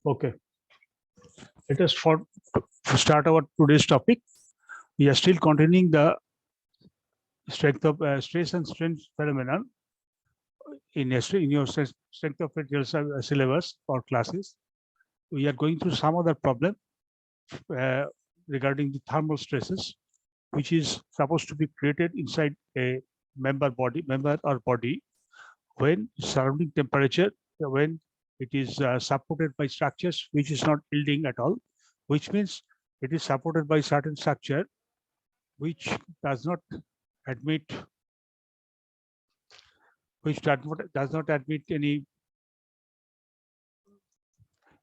Okay, let us to start our today's topic. We are still continuing the strength of stress and strain phenomenon in your strength of material syllabus or classes. We are going through some other problem uh, regarding the thermal stresses, which is supposed to be created inside a member or body when surrounding temperature, when it is supported by structures which is not yielding at all, which means it is supported by certain structure which does not admit does not admit any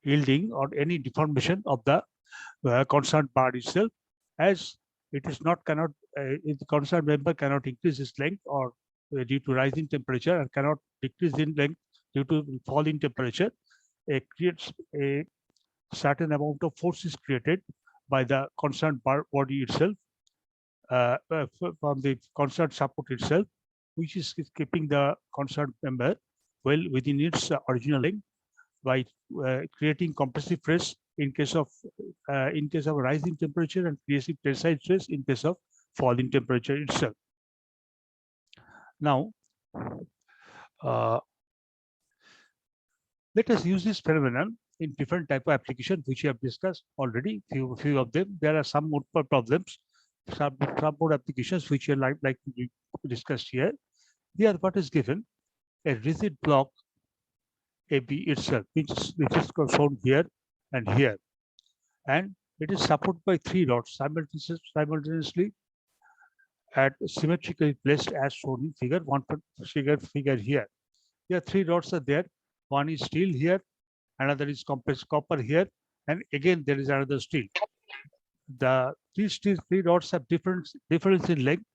yielding or any deformation of the concerned part itself, as it is not cannot the concerned member cannot increase its length or due to rising temperature, and cannot decrease in length due to fall in temperature. It creates a certain amount of force is created by the concerned body itself, from the concerned support itself, which is keeping the concerned member well within its original length by creating compressive stress in case of rising temperature, and creating tensile stress in case of falling temperature itself. Now, let us use this phenomenon in different type of applications which we have discussed already. Few of them. There are some more problems, some more applications which are like to be discussed here. Here, what is given? A rigid block AB itself, which is shown here and here, and it is supported by three rods simultaneously at symmetrically placed as shown in figure one. Figure here. Here, three rods are there. One is steel here, another is compressed copper here, and again there is another steel. The three rods have difference in length,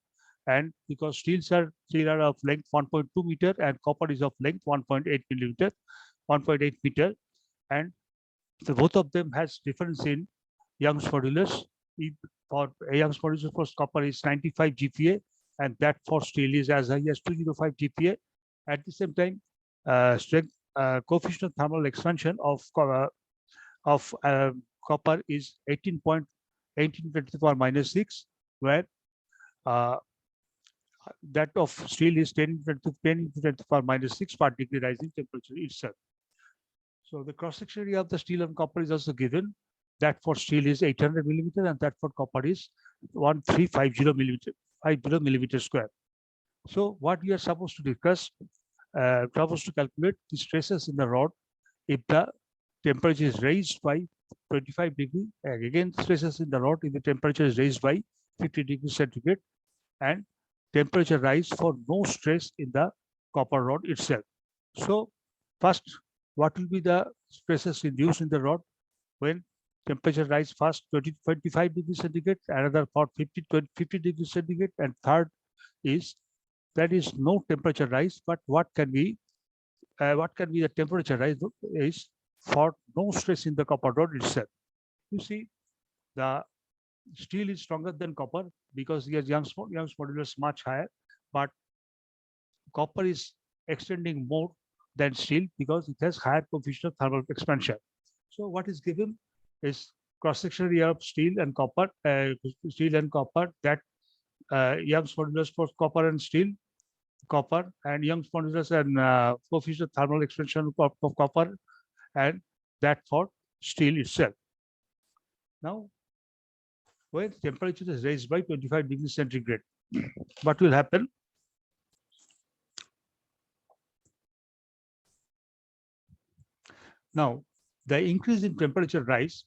and because steel are of length 1.2 meter and copper is of length 1.8 millimeter, 1.8 meter, and so both of them has difference in Young's modulus. For Young's modulus for copper is 95 GPa, and that for steel is as high as 205 GPa. At the same time, strength coefficient of thermal expansion of copper is 18.18 to the power minus 6, where that of steel is 10 to the power minus 6 per degree rising temperature itself. So the cross section area of the steel and copper is also given. That for steel is 800 millimeter, and that for copper is 1350 millimeter square. So what we are supposed to discuss, supposed to calculate the stresses in the rod if the temperature is raised by 25 degree, and again stresses in the rod if the temperature is raised by 50 degrees centigrade, and temperature rise for no stress in the copper rod itself. So first, what will be the stresses induced in the rod when temperature rise first 25 degrees centigrade, another for 50 degrees centigrade, and third is that is no temperature rise, but what can be the temperature rise is for no stress in the copper rod itself. You see, the steel is stronger than copper because Young's modulus much higher, but copper is extending more than steel because it has higher coefficient of thermal expansion. So what is given is cross-section area of steel and copper, that Young's modulus for copper and steel, copper, and Young's modulus and coefficient of thermal expansion of copper, and that for steel itself. Now, when temperature is raised by 25 degrees centigrade, what will happen? Now, the increase in temperature rise,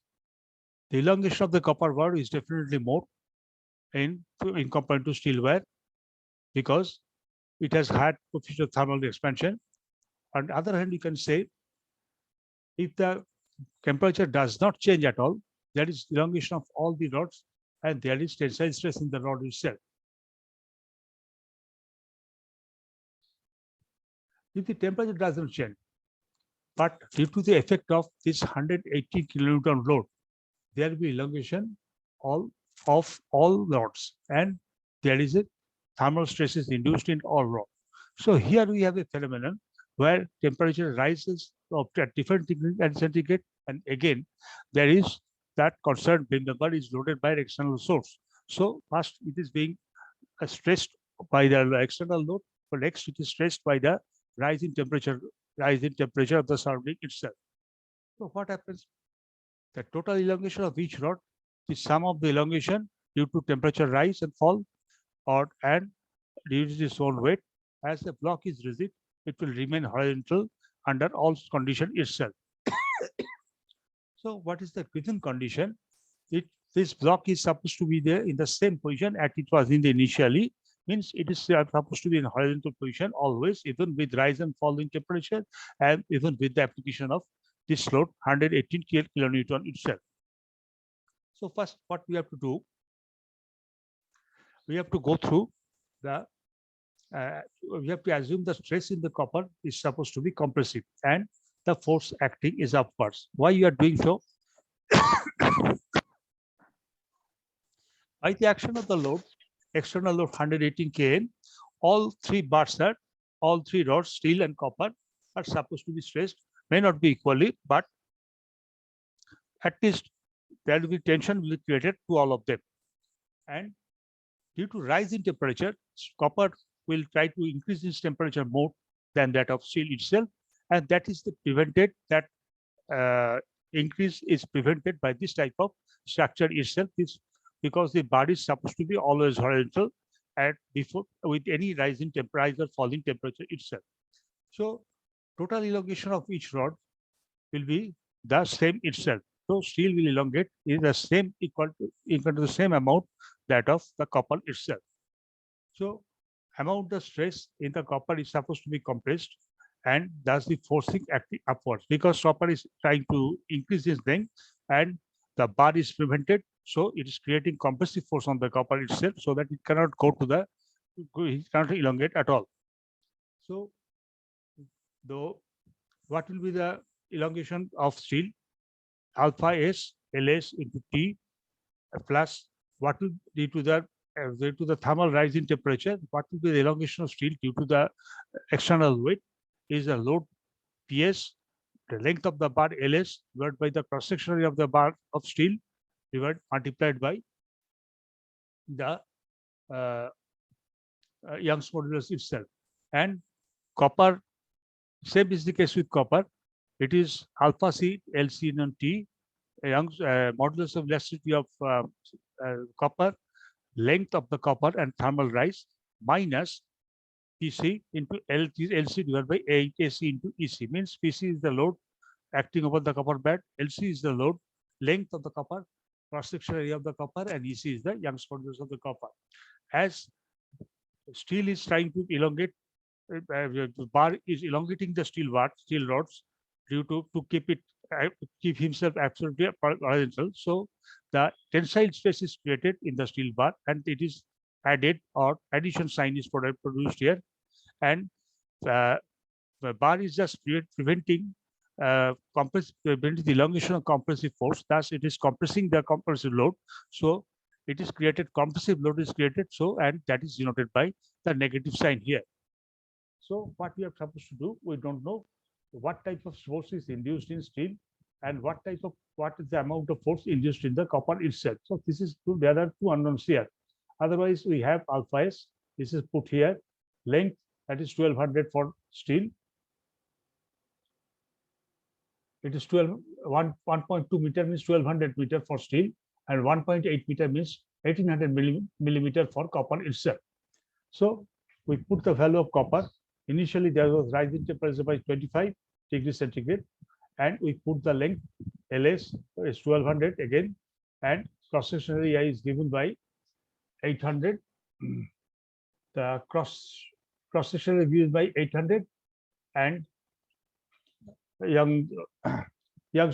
the elongation of the copper wire is definitely more in compared to steel wire because it has had coefficient of thermal expansion. On the other hand, you can say if the temperature does not change at all, there is elongation of all the rods, and there is tensile stress in the rod itself. If the temperature doesn't change, but due to the effect of this 180 kilonewton load, there will be elongation of all rods, and there is a thermal stresses induced in all rods. So here we have a phenomenon where temperature rises at different degrees centigrade, And again, there is that concerned beam member is loaded by an external source. So first it is being stressed by the external load, but next it is stressed by the rise in temperature of the surrounding itself. So what happens? The total elongation of each rod is sum of the elongation due to temperature rise and fall, or and due to its own weight. As the block is rigid, it will remain horizontal under all condition itself. So what is the given condition? This block is supposed to be there in the same position as it was in the initially, means it is supposed to be in horizontal position always, even with rise and fall in temperature, and even with the application of this load 118 kilonewton itself. So first, what we have to do, we have to go through the we have to assume the stress in the copper is supposed to be compressive and the force acting is upwards. Why you are doing so? By the action of the load, external load 118 kN, all three rods, steel and copper, are supposed to be stressed. May not be equally, but at least there will be tension will be created to all of them. And due to rise in temperature, copper will try to increase its temperature more than that of steel itself, and that is prevented. That increase is prevented by this type of structure itself. This because the bar is supposed to be always horizontal and before with any rise in temperature or falling temperature itself. So total elongation of each rod will be the same itself. So steel will elongate is the same equal to the same amount that of the copper itself. So amount of stress in the copper is supposed to be compressed, and thus the forcing acting upwards because copper is trying to increase its length and the bar is prevented. So it is creating compressive force on the copper itself so that it cannot go to the, it cannot elongate at all. So though, what will be the elongation of steel? Alpha S Ls into T plus what will due to the thermal rise in temperature, what will be the elongation of steel due to the external weight is the load PS, the length of the bar Ls divided by the cross-section area of the bar of steel multiplied by the Young's modulus itself. And copper, same is the case with copper. It is alpha C LC and T, Young's modulus of elasticity of copper, length of the copper and thermal rise minus PC into LC divided by AC into EC. Means PC is the load acting over the copper band, LC is the load, length of the copper, cross-section area of the copper, and EC is the Young's modulus of the copper. As steel is trying to elongate, the bar is elongating the steel rods due to keep himself absolutely horizontal. So the tensile stress is created in the steel bar and it is added or addition sign is produced here. And the bar is just preventing the elongation of compressive force. Thus, it is compressing the compressive load. So it is created, compressive load is created. So, and that is denoted by the negative sign here. So what we are supposed to do, we don't know what type of force is induced in steel and what is the amount of force induced in the copper itself. So this is there are two unknowns here. Otherwise, we have alpha S. This is put here. Length, that is 1200 for steel. It is 1.2 meter means 1200 meter for steel, and 1.8 meter means 1800 millimeter for copper itself. So we put the value of copper. Initially, there was rise in temperature by 25 degrees centigrade, and we put the length LS is 1200 again, and cross-section area is given by 800. The cross-section area is given by 800, and Young's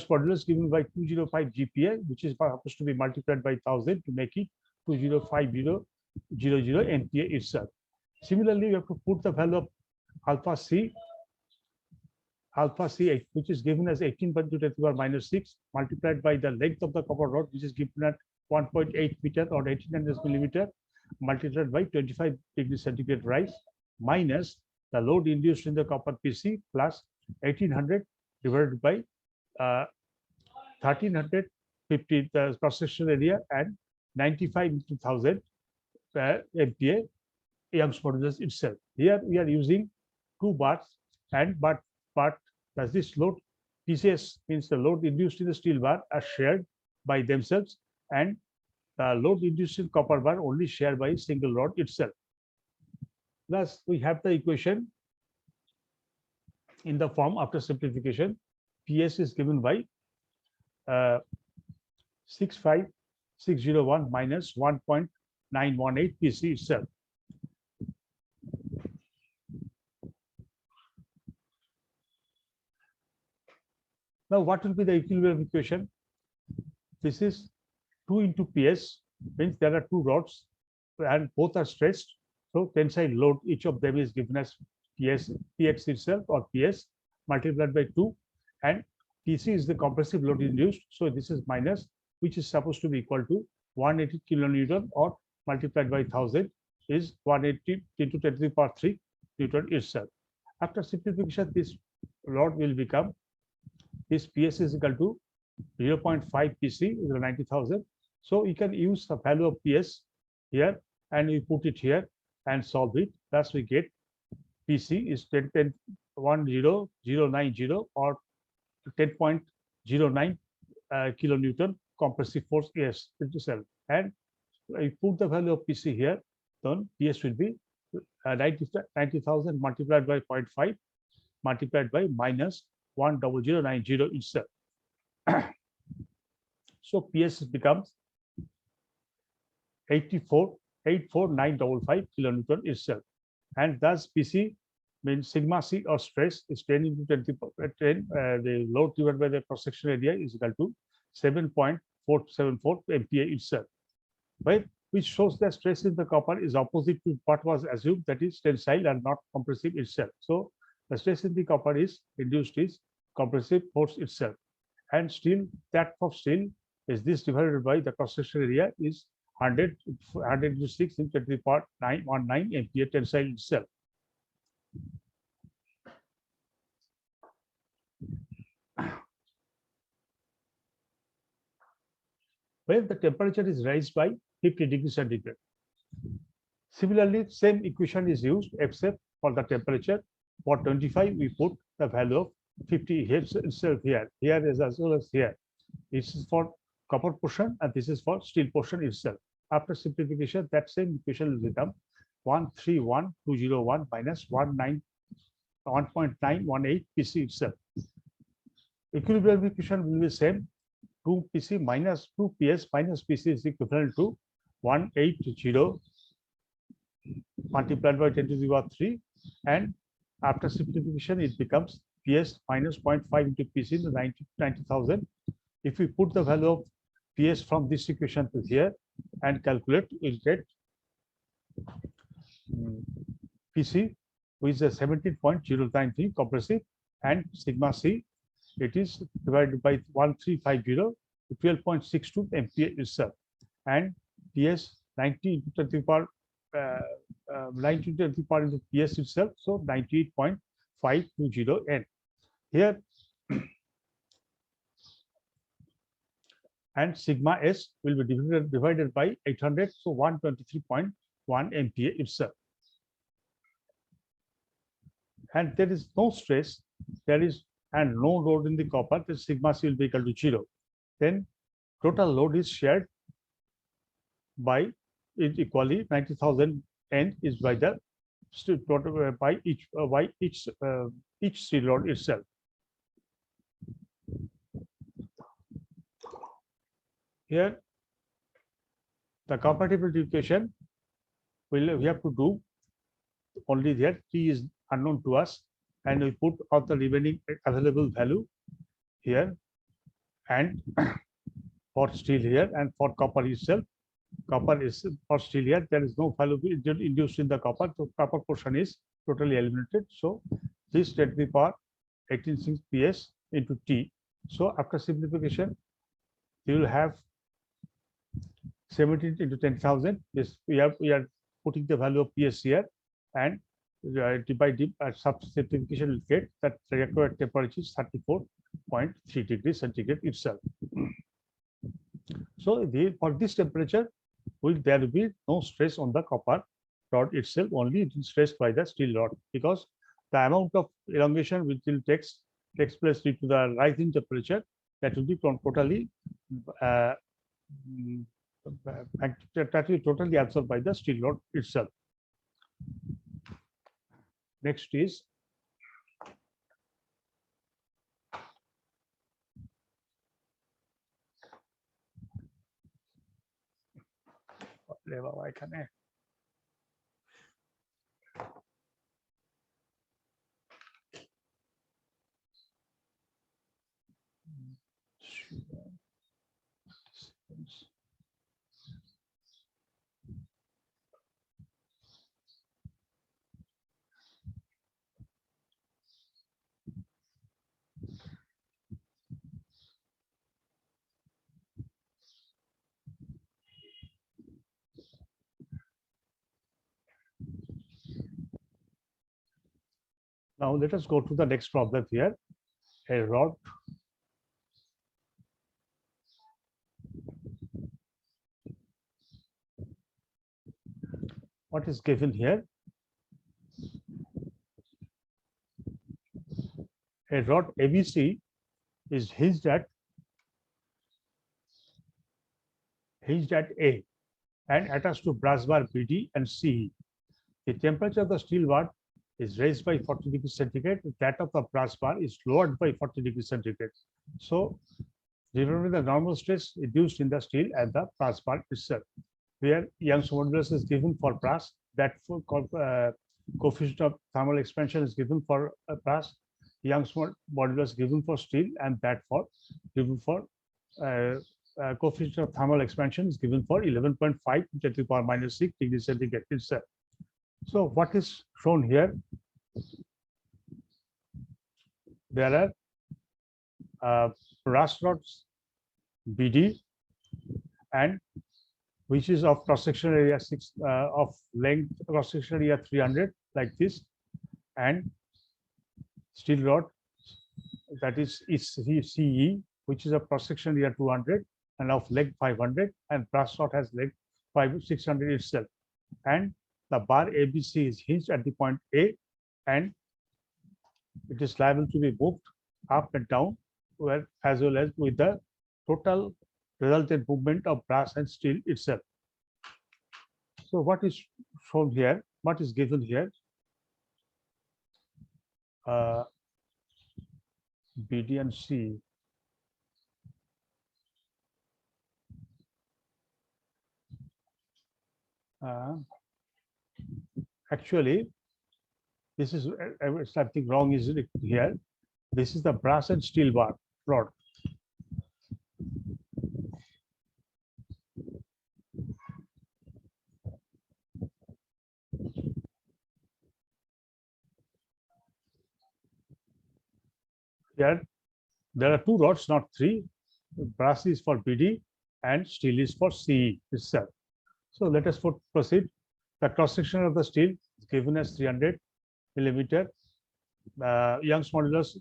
modulus given by 205 GPa, which is supposed to be multiplied by 1000 to make it 205000 MPa itself. Similarly, you have to put the value of alpha C, which is given as 18×10⁻⁶, multiplied by the length of the copper rod, which is given at 1.8 meter or 1800 millimeter, multiplied by 25 degrees centigrade rise, minus the load induced in the copper PC plus 1800 divided by 1350 the cross-sectional area and 95 into 1000 MPa Young's modulus itself. Here we are using 2 bars and but does this load PCS means the load induced in the steel bar are shared by themselves, and the load induced in copper bar only shared by a single rod itself. Thus, we have the equation in the form after simplification. PS is given by 65601 minus 1.918 PC itself. Now, what will be the equilibrium equation? This is 2 into PS, means there are 2 rods and both are stressed. So tensile load, each of them is given as PS, PX itself or PS multiplied by 2, and PC is the compressive load induced. So this is minus, which is supposed to be equal to 180 kilonewton or multiplied by 1000 is 180 into 10 to the power 3 Newton itself. After simplification, this load will become, this PS is equal to 0.5 PC is 90,000. So you can use the value of PS here and we put it here and solve it. Thus we get PC is 10090 or 10.09 kilonewton compressive force S into cell. And I put the value of PC here, then PS will be 90,000 multiplied by 0.5 multiplied by minus 10090 itself. So PS becomes 84955 kilonewton itself, and thus PC means sigma C or stress is 10 into 10 the load divided by the cross sectional area is equal to 7.474 MPa itself, right? Which shows that stress in the copper is opposite to what was assumed, that is tensile and not compressive itself. So the stress in the copper is induced is compressive force itself, and steel, that of steel is this divided by the cross sectional area is 100 into 6 into 10 to the power 919 MPa tensile itself. When the temperature is raised by 50 degrees centigrade. Similarly, same equation is used except for the temperature. For 25, we put the value of 50 itself here. Here is as well as here. This is for copper portion and this is for steel portion itself. After simplification, that same equation will become 131201 minus 1.918 PC itself. Equilibrium equation will be same. 2 PC minus 2 PS minus PC is equivalent to 180 multiplied by 10 to the power 3, and after simplification it becomes PS minus 0.5 into PC to 90,000. If we put the value of PS from this equation to here and calculate, we'll get PC which is a 17.093 compressive, and sigma C it is divided by 1350 to 12.62 MPa itself, and PS 90 into 10 to the power 90 into 10 to the power into PS itself, so 98.520 N here. And sigma S will be divided by 800, so 123.1 MPa itself. And there is no stress, there is and no load in the copper, the sigma C will be equal to 0. Then total load is shared by it equally 90,000 N is by the by each steel rod itself. Here, the compatibility equation we have to do only there. T is unknown to us, and we put all the remaining available value here, and for steel here, and for copper itself. Copper is for steel here. There is no value induced in the copper, so copper portion is totally eliminated. So this 10 to the power 18 PS into T. So after simplification, you will have 17 into 10,000. This we are putting the value of PS here, and divide simplification will get that the required temperature is 34 0.3 degrees centigrade itself. So for this temperature, there will be no stress on the copper rod itself, only it is stressed by the steel rod, because the amount of elongation which will takes place due to the rising temperature, that will be totally uh, mm, that will totally absorbed by the steel rod itself. Next is এখানে Now let us go to the next problem here. A rod what is given here? A rod ABC is hinged at A and attached to brass bar BD and CE. The temperature of the steel rod is raised by 40 degrees centigrade. That of the brass bar is lowered by 40 degrees centigrade. So, remember the normal stress induced in the steel and the brass bar itself. Where Young's modulus is given for brass, that for coefficient of thermal expansion is given for brass, Young's modulus given for steel, and that for given for coefficient of thermal expansion is given for 11.5 × 10⁻⁶ degrees centigrade itself. So what is shown here? There are brass rods BD, and which is of cross-sectional area 6 of length, cross-sectional area 300 like this, and steel rod that is CE, which is a cross-sectional area 200 and of length 500, and brass rod has length 600 itself, and the bar ABC is hinged at the point A, and it is liable to be moved up and down, as well as with the total resultant movement of brass and steel itself. So what is shown here? What is given here? BD and C. Actually, this is something wrong is here. This is the brass and steel bar rod. Here, there are two rods, not three. Brass is for BD and steel is for CE itself. So let us proceed. The cross section of the steel is given as 300 millimeter. Young's modulus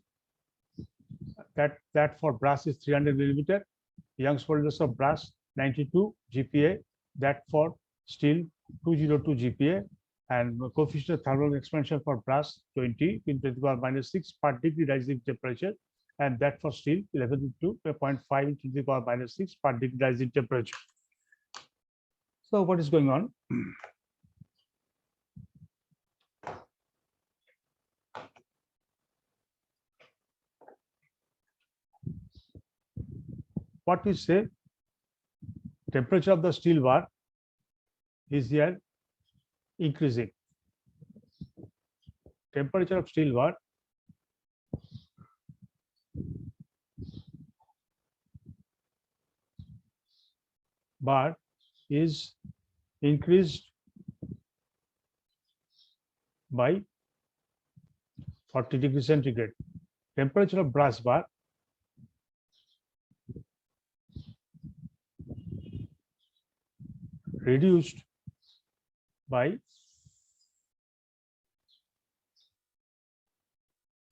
that for brass is 300 millimeter. Young's modulus of brass 92 GPa. That for steel 202 GPa. And coefficient of thermal expansion for brass 20 × 10⁻⁶ per degree rising temperature, and that for steel 11 to 0.5 × 10⁻⁶ per degree rising temperature. So what is going on? What we say, temperature of the steel bar is here increasing. Temperature of steel bar is increased by 40 degrees centigrade. Temperature of brass bar reduced by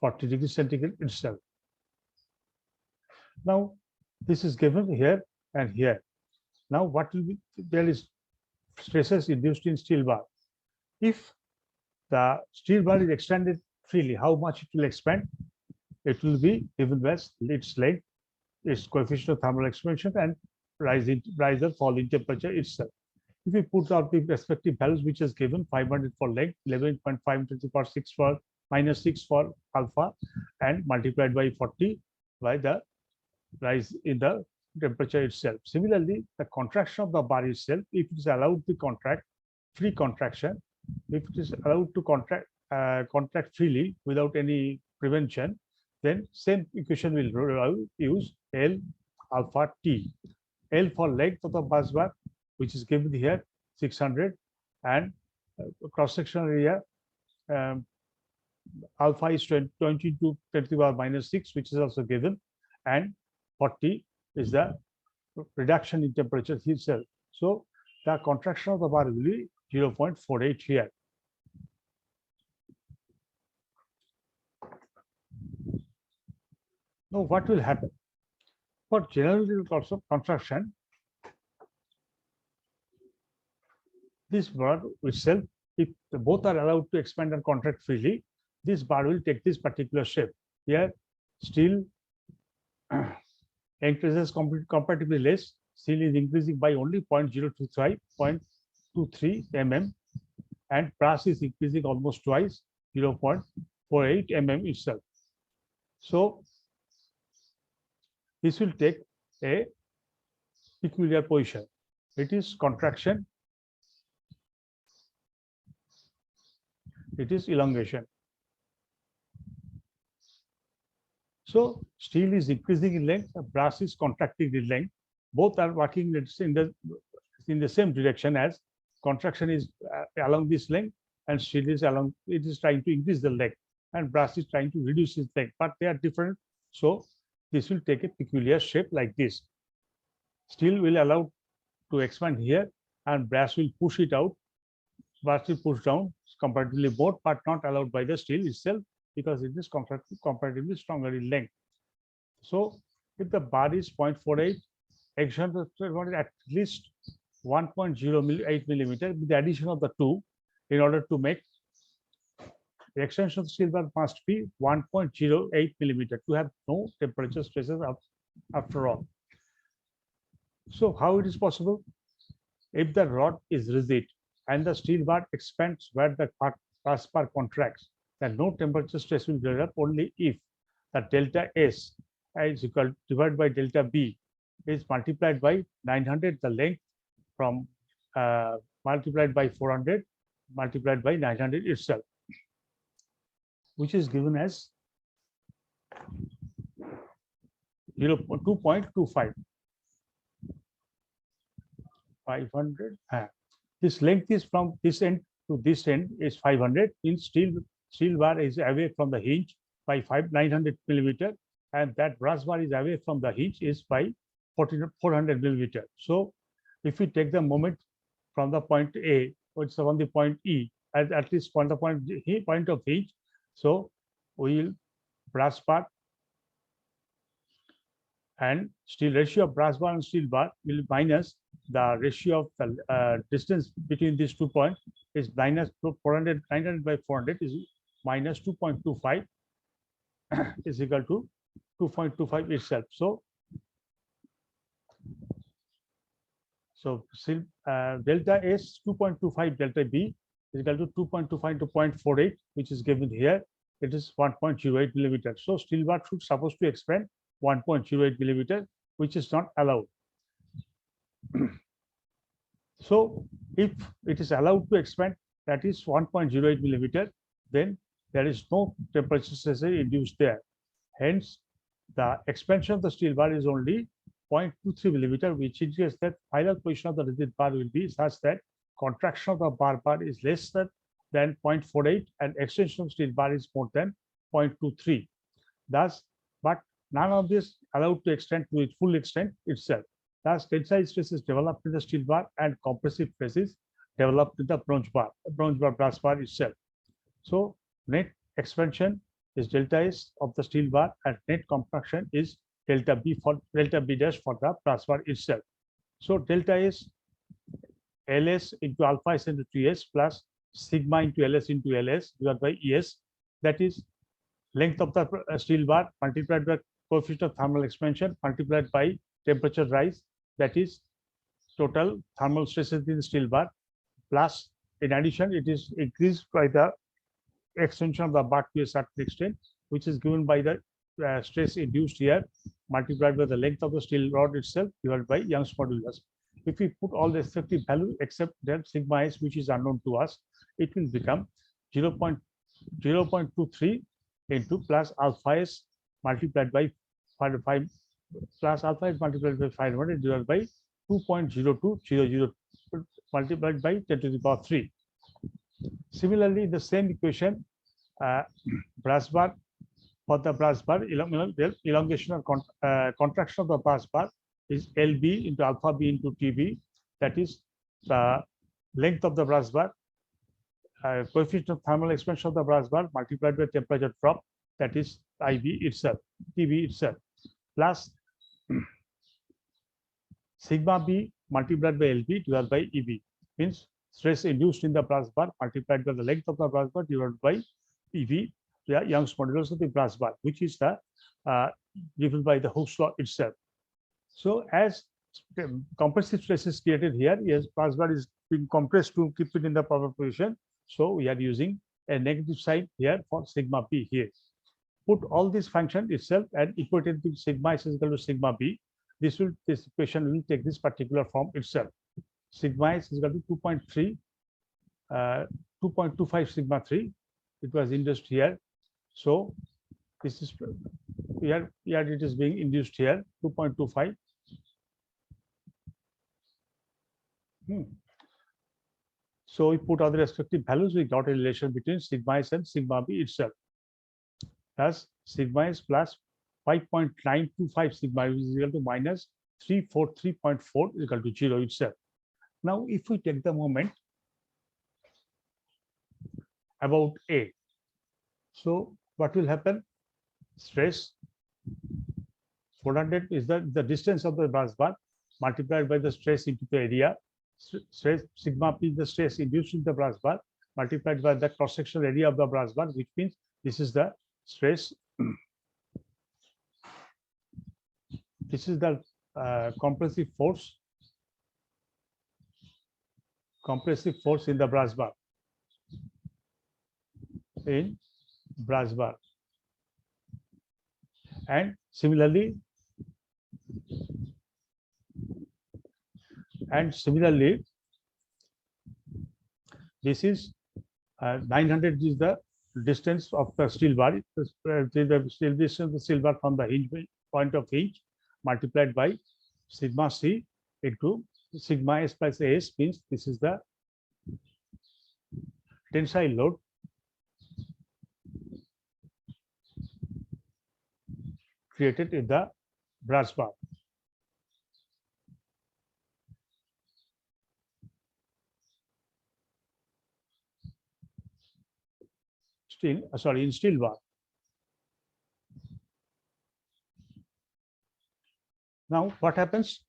40 degrees centigrade itself. Now, this is given here and here. Now, what will be, there is stresses induced in steel bar. If the steel bar is extended freely, how much it will expand? It will be given as its length, its coefficient of thermal expansion, and rise or fall in temperature itself. If we put out the respective values, which is given 500 for length, 11.5 to the power 6 for -6 for alpha, and multiplied by 40 by the rise in the temperature itself. Similarly, the contraction of the bar itself, if it is allowed to contract, free contraction, if it is allowed to contract freely without any prevention, then same equation will use L alpha T. L for length of the bus bar, which is given here 600, and cross sectional area um, alpha is 20 to 10 to the power -6, which is also given, and 40 is the reduction in temperature itself. So the contraction of the bar will be 0.48 here. Now, what will happen? For general also contraction, this bar itself, if both are allowed to expand and contract freely, this bar will take this particular shape. Here, steel increases comparatively less. Steel is increasing by only 0.025, 0.23 mm, and brass is increasing almost twice, 0.48 mm itself. So this will take a peculiar position. It is contraction, it is elongation. So steel is increasing in length, brass is contracting in length. Both are working in the same direction, as contraction is along this length and steel is along, it is trying to increase the length, and brass is trying to reduce its length, but they are different. So this will take a peculiar shape like this. Steel will allow to expand here, and brass will push it out. Brass will push down comparatively more, but not allowed by the steel itself, because it is comparatively stronger in length. So if the bar is 0.48, extension is at least 1.08 millimeter with the addition of the two. In order to make the extension of the steel bar must be 1.08 millimeter to have no temperature stresses after all. So how it is possible? If the rod is rigid and the steel bar expands where the brass bar contracts, then no temperature stress will develop only if the delta S is equal divided by delta B is multiplied by 900, the length from multiplied by 400 multiplied by 900 itself, which is given as 2.25. 500. This length is from this end to this end is 500. In steel bar is away from the hinge by 900 millimeter, and that brass bar is away from the hinge is by 400 millimeter. So if we take the moment from the point A, which is from the point E, at least from the point of hinge, so we will brass bar and steel ratio of brass bar and steel bar will minus the ratio of the distance between these 2 points is minus 900 by 400 is minus 2.25 is equal to 2.25 itself. So delta S 2.25 delta B is equal to 2.25 to 0.48, which is given here. It is 1.08 millimeter. So steel bar should supposed to expand 1.08 millimeter, which is not allowed. So if it is allowed to expand, that is 1.08 millimeter, then there is no temperature stress induced there. Hence, the expansion of the steel bar is only 0.23 millimeter, which indicates that final position of the rigid bar will be such that contraction of the bar is less than 0.48 and extension of steel bar is more than 0.23. Thus, but none of this allowed to extend to its full extent itself. Thus, tensile stress is developed in the steel bar and compressive stress is developed in the bronze bar brass bar itself. So net expansion is delta S of the steel bar and net contraction is delta B dash for the brass bar itself. So delta is LS into alpha S into TS plus sigma into LS into LS divided by ES. That is length of the steel bar multiplied by coefficient of thermal expansion multiplied by temperature rise. That is total thermal stresses in the steel bar, plus in addition it is increased by the extension of the bar to a certain extent, which is given by the stress induced here multiplied by the length of the steel rod itself divided by Young's modulus. If we put all the effective value except that sigma s, which is unknown to us, it will become 0.23 into plus alpha s multiplied by 5 plus alpha is multiplied by 500 divided by 2.0200 multiplied by 10 to the power 3. Similarly, the same equation, brass bar, for the brass bar, elongation or contraction of the brass bar is LB into alpha B into TB. That is the length of the brass bar, coefficient of thermal expansion of the brass bar multiplied by temperature drop, that is IB itself, TB itself, plus sigma B multiplied by LB divided by EB, means stress induced in the brass bar multiplied by the length of the brass bar divided by EB, the Young's modulus of the brass bar, which is the given by the Hooke's law itself. So as compressive stress is created here, yes, brass bar is being compressed to keep it in the proper position. So we are using a negative sign here for sigma B here. Put all this function itself and equate it to sigma is equal to sigma B. This equation will take this particular form itself. Sigma is equal to 2.3, 2.25 sigma 3. It was induced here. So this is here it is being induced here 2.25. So we put all the respective values. We got a relation between sigma s and sigma b itself. Thus sigma s plus 5.925 sigma is equal to minus 343.4 is equal to 0 itself. Now, if we take the moment about A, so what will happen? Stress 400 is the distance of the brass bar multiplied by the stress into the area. Stress sigma p is the stress induced in the brass bar multiplied by the cross-sectional area of the brass bar, which means this is the stress. This is the compressive force in the brass bar. And similarly this is 900 is the distance of the steel bar, the steel distance of the steel bar from the hinge point of hinge multiplied by sigma c into sigma s plus as, means this is the tensile load created in the brass bar. In steel bar. Now what happens?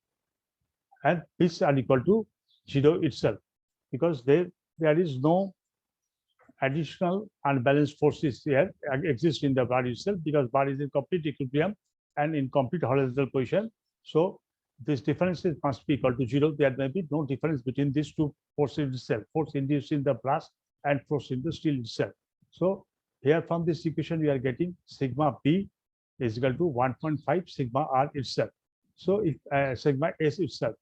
And these are equal to 0 itself, because there is no additional unbalanced forces here exist in the bar itself, because bar is in complete equilibrium and in complete horizontal position. So this differences must be equal to 0. There may be no difference between these two forces itself, force induced in the brass and force in the steel itself. So here from this equation we are getting sigma b is equal to 1.5 sigma r itself. So if sigma s itself.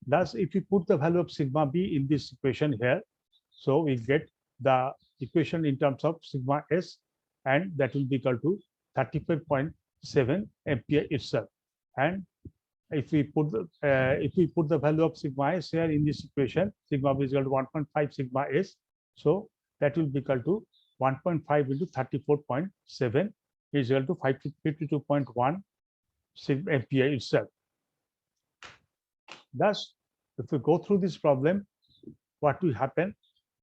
Thus, if we put the value of sigma b in this equation here, so we get the equation in terms of sigma s, and that will be equal to 35.7 ampere itself. And if we put the value of sigma s here in this equation, sigma b is equal to 1.5 sigma s, so that will be equal to 1.5 into 34.7 is equal to 52.1 ampere itself. Thus, if we go through this problem, what will happen?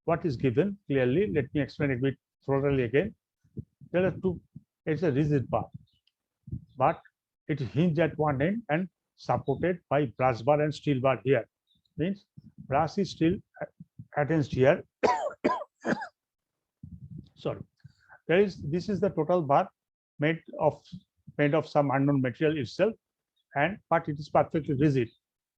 What is given clearly? Let me explain a bit thoroughly again. There are two. It's a rigid bar, but it is hinged at one end and supported by brass bar and steel bar here. Means brass is still attached here. Sorry, this is the total bar made of some unknown material itself, and but it is perfectly rigid.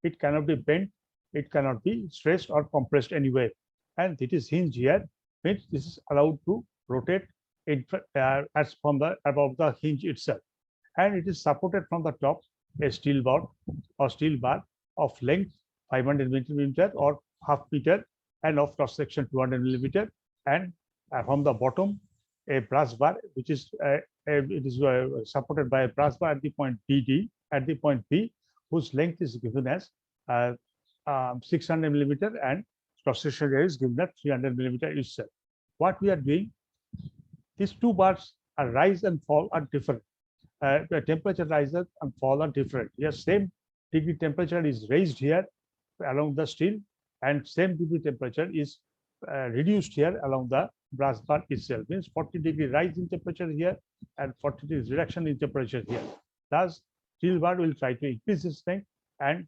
It cannot be bent, it cannot be stretched or compressed anyway, and it is hinged here. Means this is allowed to rotate as from the above the hinge itself, and it is supported from the top a steel bar of length 500 millimeter or half meter and of cross section 200 millimeter, and from the bottom a brass bar which is supported by a brass bar at the point BD, at the point B, whose length is given as 600 millimeter and cross section area is given at 300 millimeter itself. What we are doing, these two bars are rise and fall are different. The temperature rises and fall are different. Here, same degree temperature is raised here along the steel, and same degree temperature is reduced here along the brass bar itself. Means 40-degree rise in temperature here and 40 degrees reduction in temperature here. Thus, steel bar will try to increase its length, and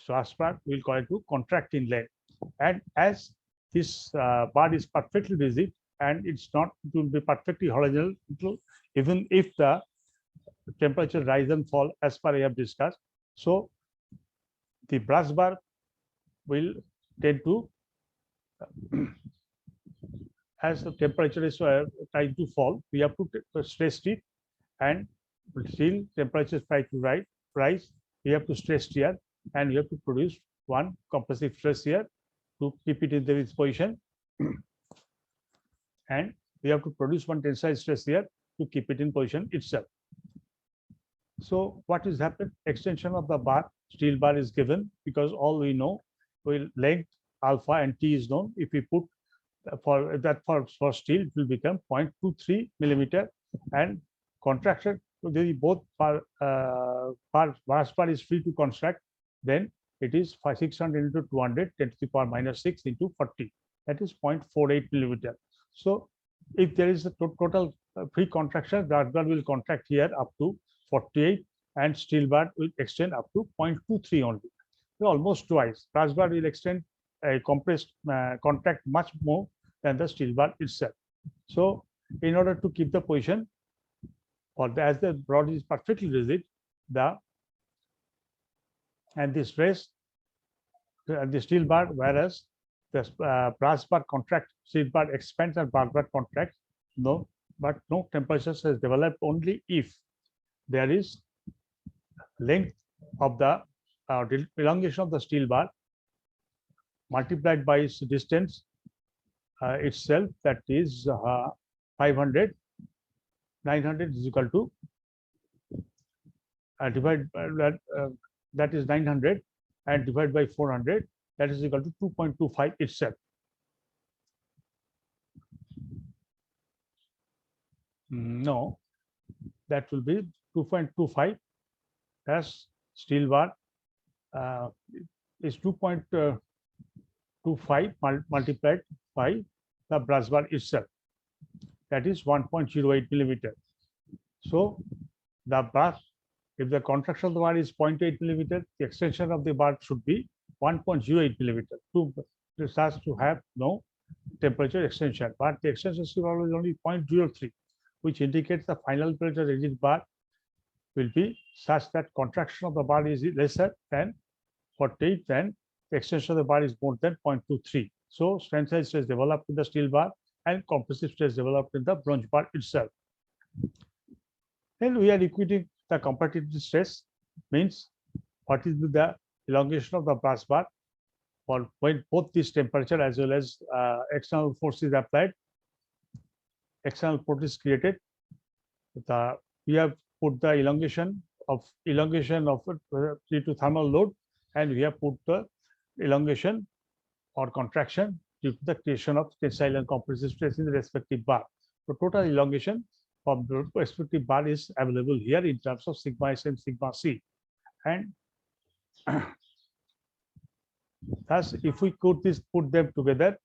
brass bar will try to contract in length. And as this bar is perfectly rigid and it will be perfectly horizontal, even if the temperature rise and fall as per I have discussed. So the brass bar will tend to as the temperature is trying to fall, we have to stress it, and still temperature is trying to rise. We have to stress here, and we have to produce one compressive stress here to keep it in this position, and we have to produce one tensile stress here to keep it in position itself. So what is happened? Extension of the bar, steel bar is given because all we know, length alpha and T is known. If we put for steel, it will become 0.23 millimeter, and contraction, both brass bar is free to construct, then it is 600 into 200 10 to the power minus 6 into 40, that is 0.48 millimeter. So if there is a total free contraction, brass bar will contract here up to 48 and steel bar will extend up to 0.23 only. So almost twice. Brass bar will extend a compressed contract much more than the steel bar itself. So in order to keep the position, or as the rod is perfectly rigid, and the stress the steel bar, whereas the brass bar contract, steel bar expands and brass bar contracts. No, but no temperature has developed only if there is length of the elongation of the steel bar multiplied by its distance itself, that is 500. 900 is equal to divide that is 900 and divide by 400, that is equal to 2.25 itself. No, that will be 2.25 as steel bar is 2.25 multiplied by the brass bar itself, that is 1.08 millimeter. So the bar, if the contraction of the bar is 0.8 millimeter, the extension of the bar should be 1.08 millimeter. This has to have no temperature extension, but the extension is only 0.03, which indicates the final temperature rigid bar will be such that contraction of the bar is lesser than 48, then the extension of the bar is more than 0.23. So tensile stress developed in the steel bar and compressive stress developed in the bronze bar itself. Then we are equating the competitive stress, means what is the elongation of the brass bar for when both this temperature as well as external force is applied, external force is created. We have put the elongation of due to thermal load, and we have put the elongation or contraction due to the creation of tensile and compressive stress in the respective bar. So total elongation of the respective bar is available here in terms of sigma S and sigma C. And thus, if we could put them together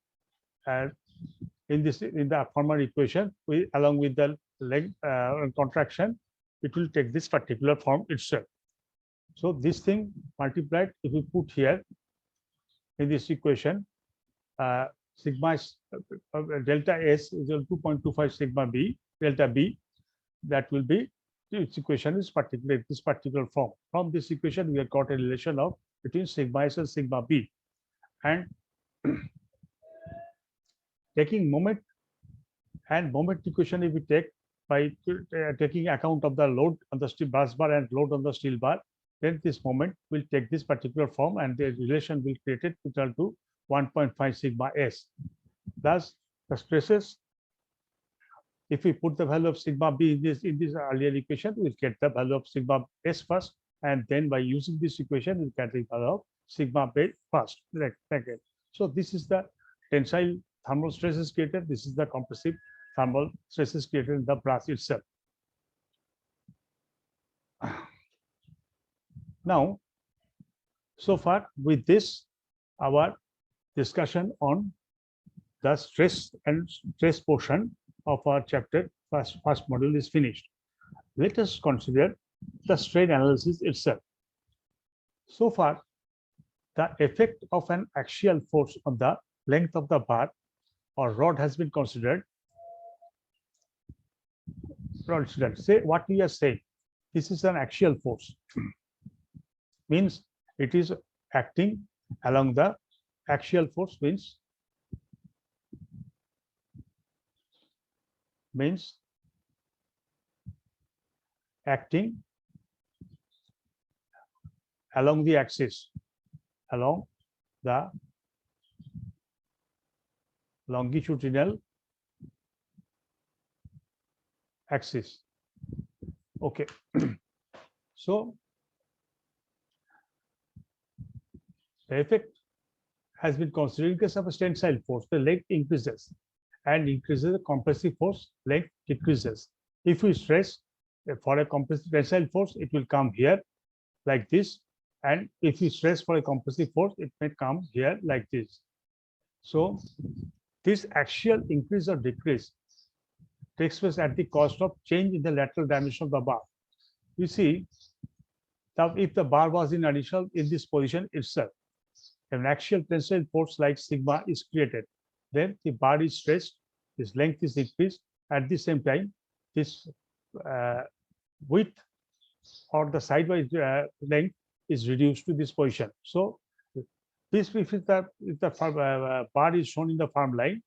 in the former equation, along with the length contraction, it will take this particular form itself. So this thing multiplied, if we put here in this equation, sigma delta S is equal to 2.25 sigma B, delta B, that will be, this equation is particular, this particular form. From this equation, we have got a relation of between sigma S and sigma B. And taking moment equation, if we take by taking account of the load on the steel bus bar and load on the steel bar, then this moment will take this particular form and the relation will create it equal to 1.5 sigma S. Thus, the stresses, if we put the value of sigma B in this earlier equation, we'll get the value of sigma S first, and then by using this equation, we'll get the value of sigma B first. So this is the tensile thermal stresses created. This is the compressive thermal stresses created in the brass itself. Now, so far with this, our discussion on the stress and stress portion of our chapter first module is finished. Let us consider the strain analysis itself. So far, the effect of an axial force on the length of the bar or rod has been considered. Say what we are saying. This is an axial force. Means it is acting along the axial force means acting along the axis, along the longitudinal axis. Okay. So the effect has been considered in case of a tensile force, the length increases, and increases the compressive force, length decreases. If we stress for a compressive tensile force, it will come here like this, and if you stress for a compressive force, it may come here like this. So this axial increase or decrease takes place at the cost of change in the lateral dimension of the bar. You see, now if the bar was in this position itself, an axial tensile force like sigma is created, then the bar is stressed, this length is increased. At the same time, this width or the sidewise length is reduced to this position. So this, if the bar is shown in the farm line,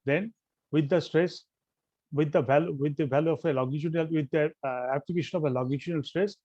then with the stress, with the value of a longitudinal, with the application of a longitudinal stress,